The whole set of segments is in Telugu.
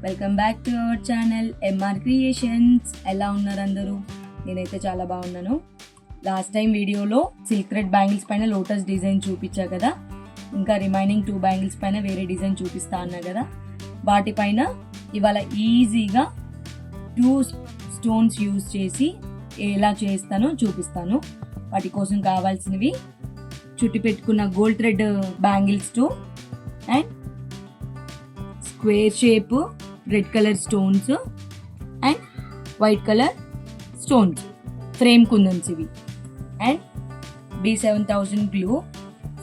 Welcome back to our channel MR Creations. ఎలా ఉన్నారు అందరూ? నేనైతే చాలా బాగున్నాను. లాస్ట్ టైం వీడియోలో సిల్క్ థ్రెడ్ బ్యాంగిల్స్ పైన లోటస్ డిజైన్ చూపించా కదా, ఇంకా రిమైనింగ్ 2 బ్యాంగిల్స్ పైన వేరే డిజైన్ చూపిస్తా అన్నా కదా, వాటిపైన ఇవాళ ఈజీగా 2 స్టోన్స్ యూజ్ చేసి ఎలా చేస్తానో చూపిస్తాను. వాటి కోసం కావాల్సినవి చుట్టి పెట్టుకున్న gold thread bangles 2 and square shape red colour stones and white colour stones frame kundans ఇవి, అండ్ B7000 గ్లూ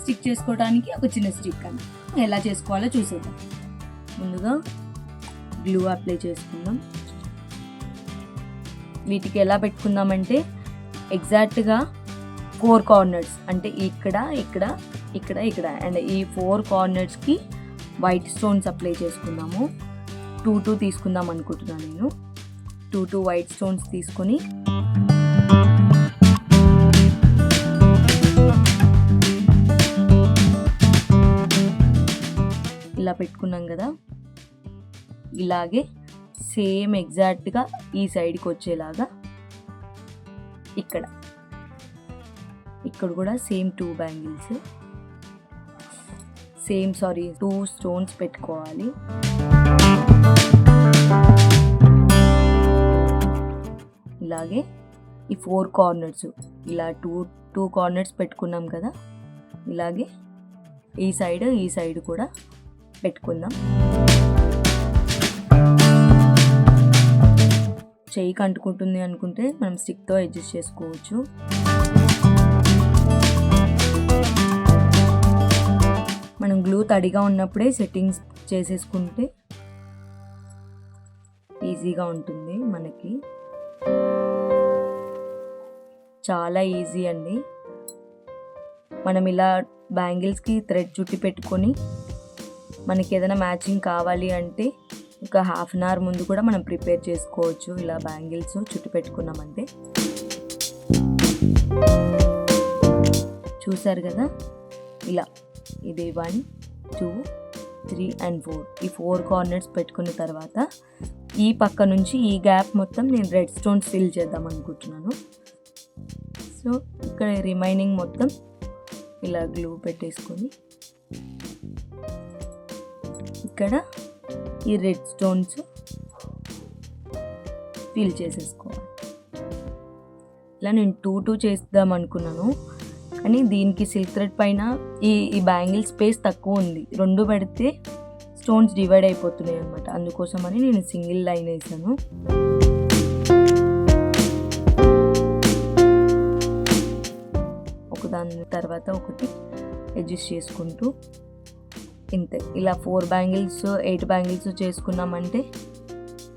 స్టిక్ చేసుకోవడానికి ఒక చిన్న స్టిక్. అని ఎలా చేసుకోవాలో చూసేద్దాం. ముందుగా గ్లూ అప్లై చేసుకుందాం. వీటికి ఎలా పెట్టుకుందామంటే ఎగ్జాక్ట్గా 4 కార్నర్స్, అంటే ఇక్కడ ఇక్కడ ఇక్కడ ఇక్కడ అండ్ ఈ 4 కార్నర్స్కి వైట్ స్టోన్స్ అప్లై చేసుకుందాము. 2 తీసుకుందాం అనుకుంటున్నాను నేను. 2 వైట్ స్టోన్స్ తీసుకొని ఇలా పెట్టుకున్నాం కదా, ఇలాగే సేమ్ ఎగ్జాక్ట్గా ఈ సైడ్కి వచ్చేలాగా ఇక్కడ కూడా సేమ్ 2 బ్యాంగిల్స్ 2 స్టోన్స్ పెట్టుకోవాలి. ఇలాగే ఈ 4 కార్నర్స్ ఇలా 2 కార్నర్స్ పెట్టుకున్నాం కదా, ఇలాగే ఈ సైడ్ కూడా పెట్టుకుందాం. చెయ్యికి అంటుకుంటుంది అనుకుంటే మనం స్టిక్తో అడ్జస్ట్ చేసుకోవచ్చు. మనం గ్లూ తడిగా ఉన్నప్పుడే సెట్టింగ్స్ చేసేసుకుంటే ఈజీగా ఉంటుంది మనకి. చాలా ఈజీ అండి. మనం ఇలా బ్యాంగిల్స్కి థ్రెడ్ చుట్టి పెట్టుకొని మనకి ఏదైనా మ్యాచింగ్ కావాలి అంటే ఒక ½ అన్ అవర్ ముందు కూడా మనం ప్రిపేర్ చేసుకోవచ్చు. ఇలా బ్యాంగిల్స్ చుట్టి పెట్టుకున్నామంటే చూసారు కదా, ఇలా ఇది 1 2 3 and 4 ఈ 4 కార్నర్స్ పెట్టుకున్న తర్వాత ఈ పక్క నుంచి ఈ గ్యాప్ మొత్తం నేను రెడ్ స్టోన్స్ ఫిల్ చేద్దాం అనుకుంటున్నాను. సో ఇక్కడ రిమైనింగ్ మొత్తం ఇలా గ్లూ పెట్టేసుకొని ఇక్కడ ఈ రెడ్ స్టోన్స్ ఫిల్ చేసేసుకోవాలి. ఇలా నేను 2 చేద్దాం అనుకున్నాను, కానీ దీనికి సిల్క్ థ్రెడ్ పైన ఈ బ్యాంగిల్ స్పేస్ తక్కువ ఉంది. 2 పెడితే స్టోన్స్ డివైడ్ అయిపోతున్నాయి అనమాట. అందుకోసమని నేను సింగిల్ లైన్ వేసాను. ఒకదాని తర్వాత ఒకటి అడ్జస్ట్ చేసుకుంటూ ఇంతే. ఇలా 4 బ్యాంగిల్స్ 8 బ్యాంగిల్స్ చేసుకున్నామంటే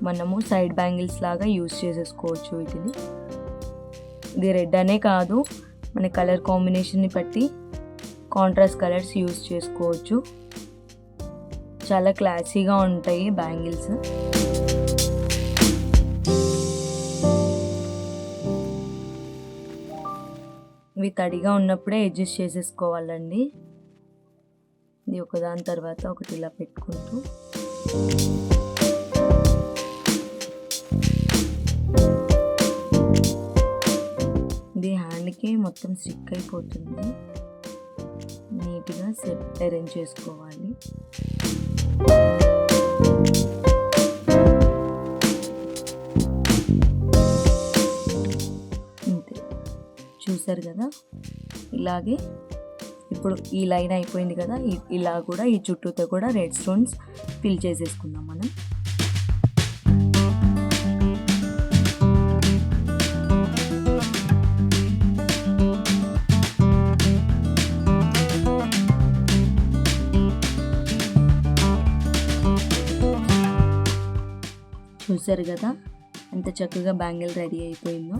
మనము సైడ్ బ్యాంగిల్స్ లాగా యూజ్ చేసేసుకోవచ్చు వీటిని. ఇది రెడ్ అనే కాదు, మన కలర్ కాంబినేషన్ని బట్టి కాంట్రాస్ట్ కలర్స్ యూజ్ చేసుకోవచ్చు. చాలా క్లాసీగా ఉంటాయి బ్యాంగిల్స్. ఇవి తడిగా ఉన్నప్పుడే అడ్జస్ట్ చేసేసుకోవాలండి. ఇది ఒకదాని తర్వాత ఒకటి ఇలా పెట్టుకుంటూ ఇది హ్యాండ్కి మొత్తం స్టిక్ అయిపోతుంది. నీట్గా సెట్ అరేంజ్ చేసుకోవాలి. అంతే, చూసారు కదా. ఇలాగే ఇప్పుడు ఈ లైన్ అయిపోయింది కదా, ఇలా కూడా ఈ చుట్టూతో కూడా రెడ్ స్టోన్స్ ఫిల్ చేసేసుకుందాం మనం. చూసారు కదా ఎంత చక్కగా బ్యాంగిల్ రెడీ అయిపోయిందో.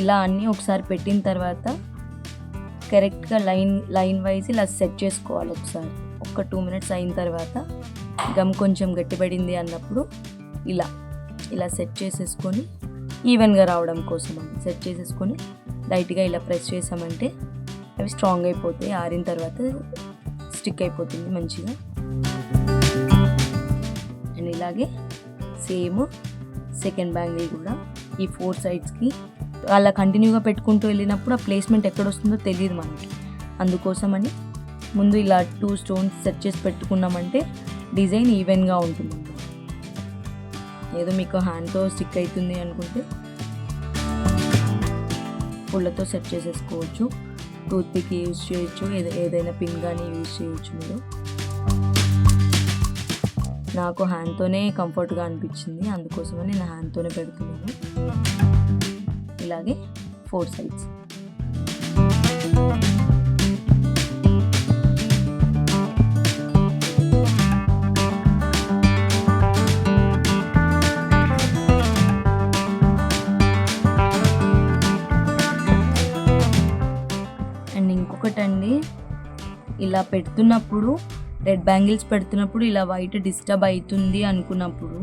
ఇలా అన్నీ ఒకసారి పెట్టిన తర్వాత కరెక్ట్గా లైన్ వైజ్ ఇలా సెట్ చేసుకోవాలి. ఒకసారి ఒక 2 minutes అయిన తర్వాత గమ్ కొంచెం గట్టిపడింది అన్నప్పుడు ఇలా సెట్ చేసేసుకొని ఈవెన్గా రావడం కోసం సెట్ చేసేసుకొని లైట్గా ఇలా ప్రెస్ చేసామంటే అవి స్ట్రాంగ్ అయిపోతాయి. ఆరిన తర్వాత స్టిక్ అయిపోతుంది మంచిగా. అండ్ ఇలాగే సేమ్ సెకండ్ బ్యాంగిల్ కూడా ఈ 4 సైడ్స్కి అలా కంటిన్యూగా పెట్టుకుంటూ వెళ్ళినప్పుడు ఆ ప్లేస్మెంట్ ఎక్కడ వస్తుందో తెలియదు మనకి. అందుకోసమని ముందు ఇలా 2 స్టోన్స్ సెట్ చేసి పెట్టుకున్నామంటే డిజైన్ ఈవెన్గా ఉంటుంది. ఏదో మీకు హ్యాండ్తో స్టిక్ అవుతుంది అనుకుంటే పుల్లతో సెట్ చేసేసుకోవచ్చు. టూత్పిక్ యూజ్ చేయొచ్చు, ఏదైనా పిన్ కానీ యూజ్ చేయొచ్చు మీరు. నాకు హ్యాండ్తోనే కంఫర్ట్గా అనిపించింది, అందుకోసమని నేను హ్యాండ్తోనే పెడుతున్నాను. ఇలాగే 4 సైడ్స్. అండ్ ఇంకొకటండి, ఇలా పెడుతున్నప్పుడు రెడ్ బ్యాంగిల్స్ పెడుతున్నప్పుడు ఇలా వైట్ డిస్టర్బ్ అవుతుంది అనుకున్నప్పుడు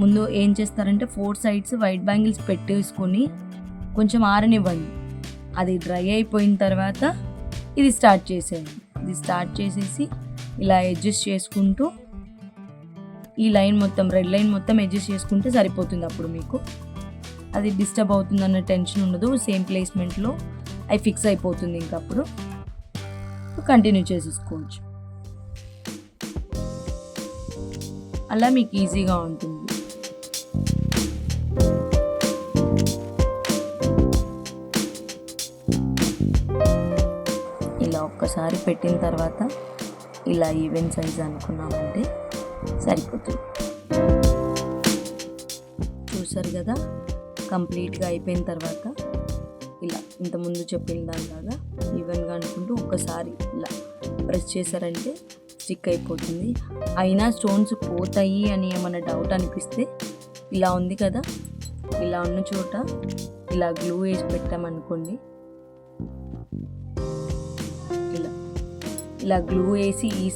ముందు ఏం చేస్తారంటే 4 సైడ్స్ వైట్ బ్యాంగిల్స్ పెట్టేసుకొని కొంచెం ఆరనివ్వండి. అది డ్రై అయిపోయిన తర్వాత ఇది స్టార్ట్ చేసేయండి. ఇది స్టార్ట్ చేసేసి ఇలా అడ్జస్ట్ చేసుకుంటూ ఈ లైన్ మొత్తం రెడ్ లైన్ మొత్తం అడ్జస్ట్ చేసుకుంటే సరిపోతుంది. అప్పుడు మీకు అది డిస్టర్బ్ అవుతుందన్న టెన్షన్ ఉండదు. సేమ్ ప్లేస్మెంట్లో అవి ఫిక్స్ అయిపోతుంది. ఇంకప్పుడు కంటిన్యూ చేసేసుకోవచ్చు. అలా మీకు ఈజీగా ఉంటుంది. ఇలా ఒక్కసారి పెట్టిన తర్వాత ఇలా ఈవెన్ సైజ్ అనుకున్నామంటే సరిపోతుంది. చూసారు కదా, కంప్లీట్గా అయిపోయిన తర్వాత ఇలా ఇంతకుముందు చెప్పిన దానిలాగా ఈవెన్గా అనుకుంటూ ఒక్కసారి ఇలా ప్రెస్ చేశారంటే స్టిక్ అయిపోతుంది. అయినా స్టోన్స్ పోతాయి అని ఏమైనా డౌట్ అనిపిస్తే ఇలా ఉంది కదా, ఇలా ఉన్న చోట ఇలా గ్లూ వేసి పెట్టామనుకోండి, ఇలా గ్లూ వేసి ఈ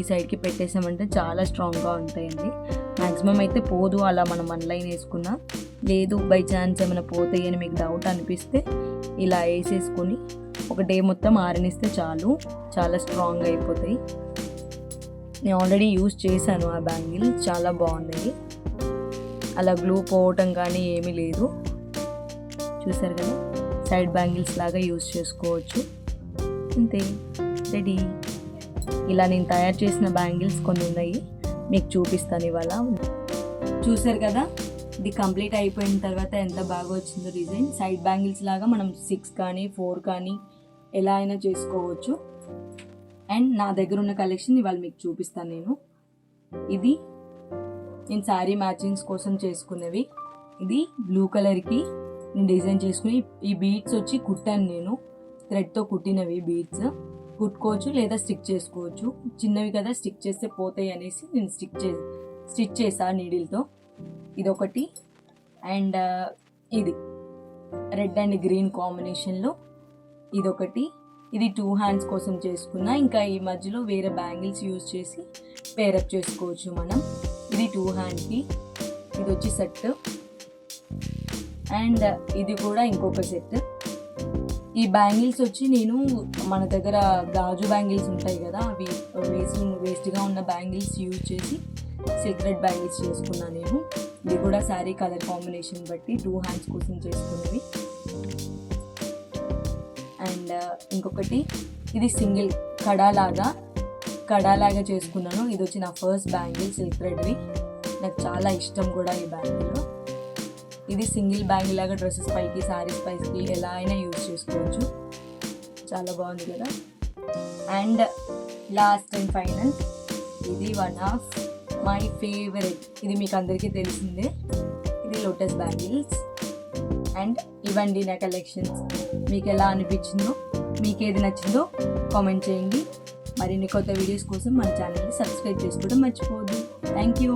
సైడ్కి పెట్టేసామంటే చాలా స్ట్రాంగ్గా ఉంటాయండి. మ్యాక్సిమం అయితే పోదు. అలా మనం 1 లైన్ వేసుకున్నా, లేదు బై ఛాన్స్ ఏమైనా పోతాయి అని మీకు డౌట్ అనిపిస్తే ఇలా వేసేసుకొని ఒక డే మొత్తం ఆరనిస్తే చాలు, చాలా స్ట్రాంగ్ అయిపోతాయి. నేను ఆల్రెడీ యూజ్ చేశాను ఆ బ్యాంగిల్, చాలా బాగున్నాయి. అలా గ్లూ పోవటం కానీ ఏమీ లేదు. చూసారు కదా, సైడ్ బ్యాంగిల్స్ లాగా యూజ్ చేసుకోవచ్చు. అంతే, రెడీ. ఇలా నేను తయారు చేసిన బ్యాంగిల్స్ కొన్ని ఉన్నాయి, మీకు చూపిస్తాను ఇవాళ. చూసారు కదా, ఇది కంప్లీట్ అయిపోయిన తర్వాత ఎంత బాగా వచ్చిందో డిజైన్. సైడ్ బ్యాంగిల్స్ లాగా మనం 6 కానీ 4 కానీ ఎలా అయినా చేసుకోవచ్చు. అండ్ నా దగ్గర ఉన్న కలెక్షన్ ఇవాళ మీకు చూపిస్తాను ఇది నేను శారీ మ్యాచింగ్స్ కోసం చేసుకునేవి. ఇది బ్లూ కలర్కి నేను డిజైన్ చేసుకుని ఈ బీడ్స్ వచ్చి కుట్టాను. నేను థ్రెడ్తో కుట్టినవి బీడ్స్. కుట్టుకోవచ్చు లేదా స్టిక్ చేసుకోవచ్చు. చిన్నవి కదా, స్టిక్ చేస్తే పోతాయి అనేసి నేను స్టిచ్ చేసా నీడిల్తో. ఇదొకటి. అండ్ ఇది రెడ్ అండ్ గ్రీన్ కాంబినేషన్లో ఇదొకటి. ఇది 2 హ్యాండ్స్ కోసం చేసుకున్నా. ఇంకా ఈ మధ్యలో వేరే బ్యాంగిల్స్ యూజ్ చేసి పేరప్ చేసుకోవచ్చు మనం. ఇది 2 హ్యాండ్కి. ఇది వచ్చి సెట్. అండ్ ఇది కూడా ఇంకొక సెట్. ఈ బ్యాంగిల్స్ వచ్చి నేను మన దగ్గర గాజు బ్యాంగిల్స్ ఉంటాయి కదా, అవి వేస్ట్గా ఉన్న బ్యాంగిల్స్ యూజ్ చేసి సిల్క్ థ్రెడ్ బ్యాంగిల్స్ చేసుకున్నాను నేను. ఇది కూడా శారీ కలర్ కాంబినేషన్ బట్టి 2 హ్యాండ్స్ కోసం చేసుకున్నవి. అండ్ ఇంకొకటి, ఇది సింగిల్ కడాలాగా చేసుకున్నాను. ఇది వచ్చి నా ఫస్ట్ బ్యాంగిల్ సిల్క్ థ్రెడ్వి. నాకు చాలా ఇష్టం కూడా ఈ బ్యాంగిల్. ఇది సింగిల్ బ్యాంగిల్ లాగా డ్రెస్సెస్ పైకి, శారీస్ పైకి ఎలా అయినా యూజ్ చేసుకోవచ్చు. చాలా బాగుంది కదా. అండ్ లాస్ట్ అండ్ ఫైనల్, ఇది వన్ ఆఫ్ మై ఫేవరెట్. ఇది మీకు అందరికీ తెలిసిందే. ఇది లోటస్ బ్యాంగిల్స్. అండ్ ఇవ్వండి నా కలెక్షన్స్. మీకు ఎలా అనిపించిందో, మీకు ఏది నచ్చిందో కామెంట్ చేయండి. మరిన్ని కొత్త వీడియోస్ కోసం మన ఛానల్ని సబ్స్క్రైబ్ చేసుకోవడం మర్చిపోవద్దు. Thank you.